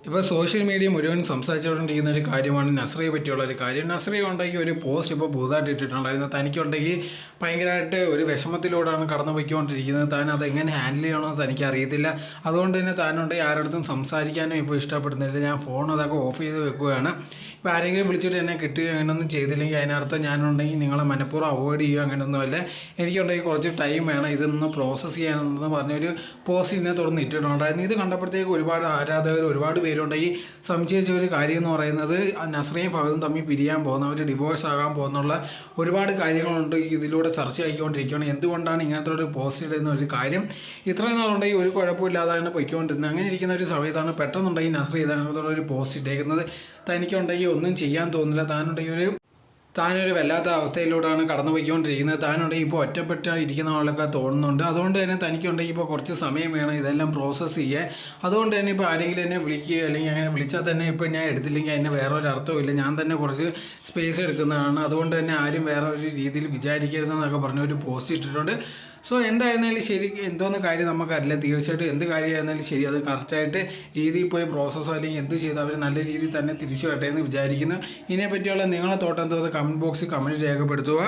ഇപ്പോൾ social media മുഴുവൻ സംസാരിച്ചുകൊണ്ടിരിക്കുന്ന ഒരു കാര്യമാണ് നസ്രിയെ പറ്റിയുള്ള ഒരു കാര്യം. നസ്രിയ ഉണ്ടെങ്കിൽ ഒരു പോസ്റ്റ് ഇപ്പോൾ പുതുതായിട്ട് ഇട്ടിട്ടുണ്ടായിരുന്നു. തനിക്കുണ്ടെങ്കിൽ ഭയങ്കരമായിട്ട് ഒരു വിഷമത്തിലൂടെയാണ് കടന്നു പോയിക്കൊണ്ടിരിക്കുന്നത്. താൻ അതെങ്ങനെ ഹാൻഡിൽ ചെയ്യണമെന്ന് തനിക്ക് അറിയത്തില്ല. അതുകൊണ്ട് തന്നെ താനുണ്ടെങ്കിൽ ആരുടെ സംസാരിക്കാനും ഇപ്പോൾ ഇഷ്ടപ്പെടുന്നില്ല. ഞാൻ ഫോൺ അതൊക്കെ ഓഫ് ചെയ്ത് വെക്കുകയാണ്. ഇപ്പോൾ ആരെങ്കിലും വിളിച്ചിട്ട് എന്നെ കിട്ടുകയോ അങ്ങനെയൊന്നും ചെയ്തില്ലെങ്കിൽ അതിനർത്ഥം ഞാനുണ്ടെങ്കിൽ നിങ്ങളെ മനഃപൂർവ്വം അവോയ്ഡ് ചെയ്യുക അങ്ങനെയൊന്നുമല്ല. എനിക്കുണ്ടെങ്കിൽ കുറച്ച് ടൈം വേണം ഇതൊന്ന് പ്രോസസ്സ് ചെയ്യാനെന്ന് പറഞ്ഞൊരു പോസ്റ്റ് ഇതിനെ തുടർന്ന് ഇട്ടിട്ടുണ്ടായിരുന്നു. ഇത് കണ്ടപ്പോഴത്തേക്ക് ഒരുപാട് ആരാധകർ ഒരുപാട് പേരുണ്ടെങ്കിൽ സംശയിച്ച ഒരു കാര്യം എന്ന് പറയുന്നത് നസ്രിയയും ഫഹദും തമ്മിൽ പിരിയാൻ പോകുന്ന ഒരു ഡിവോഴ്സ് ആകാൻ പോകുന്നുള്ള ഒരുപാട് കാര്യങ്ങളുണ്ട് ഇതിലൂടെ ചർച്ച ആയിക്കൊണ്ടിരിക്കുകയാണ്. എന്തുകൊണ്ടാണ് ഇങ്ങനത്തെ ഒരു പോസ്റ്റ് ഇടുന്ന ഒരു കാര്യം ഇത്രയും നാളുണ്ടെങ്കിൽ ഒരു കുഴപ്പമില്ലാതാണ് പൊയ്ക്കൊണ്ടിരുന്നത്. അങ്ങനെ ഇരിക്കുന്ന ഒരു സമയത്താണ് പെട്ടെന്നുണ്ടെങ്കിൽ നസ്രിയ ഇതങ്ങനത്തുള്ള ഒരു പോസ്റ്റ് ഇട്ടേക്കുന്നത്. തനിക്കുണ്ടെങ്കിൽ ഒന്നും ചെയ്യാൻ തോന്നില്ല. താനൊരു വല്ലാത്ത അവസ്ഥയിലൂടെയാണ് കടന്നു പോയിക്കൊണ്ടിരിക്കുന്നത്. താനുണ്ടെങ്കിൽ ഇപ്പോൾ ഒറ്റപ്പെട്ട് ഇരിക്കുന്ന ആളൊക്കെ തോന്നുന്നുണ്ട്. അതുകൊണ്ട് തന്നെ തനിക്കുണ്ടെങ്കിൽ ഇപ്പോൾ കുറച്ച് സമയം വേണം ഇതെല്ലാം പ്രോസസ്സ് ചെയ്യാൻ. അതുകൊണ്ട് തന്നെ ഇപ്പോൾ ആരെങ്കിലും എന്നെ വിളിക്കുകയോ അല്ലെങ്കിൽ അങ്ങനെ വിളിച്ചാൽ തന്നെ ഇപ്പോൾ ഞാൻ എടുത്തില്ലെങ്കിൽ അതിന് വേറൊരു അർത്ഥമില്ല. ഞാൻ തന്നെ കുറച്ച് സ്പേസ് എടുക്കുന്നതാണ്. അതുകൊണ്ട് തന്നെ ആരും വേറെ ഒരു രീതിയിൽ വിചാരിക്കരുതെന്നൊക്കെ പറഞ്ഞ ഒരു പോസ്റ്റ് ഇട്ടിട്ടുണ്ട്. സോ എന്തായിരുന്നാലും ശരി, എന്തോന്ന് കാര്യം നമുക്കറിയില്ല. തീർച്ചയായിട്ടും എന്ത് കാര്യമായിരുന്നാലും ശരി അത് കറക്റ്റായിട്ട് രീതിയിൽ പോയി പ്രോസസ്സോ അല്ലെങ്കിൽ എന്ത് ചെയ്ത് അവർ നല്ല രീതിയിൽ തന്നെ തിരിച്ചു വരട്ടെ എന്ന് വിചാരിക്കുന്നു. ഇതിനെപ്പറ്റിയുള്ള നിങ്ങളെ തോട്ടം എന്തോന്ന് കമൻറ്റ് ബോക്സിൽ കമൻറ്റ് രേഖപ്പെടുത്തുക.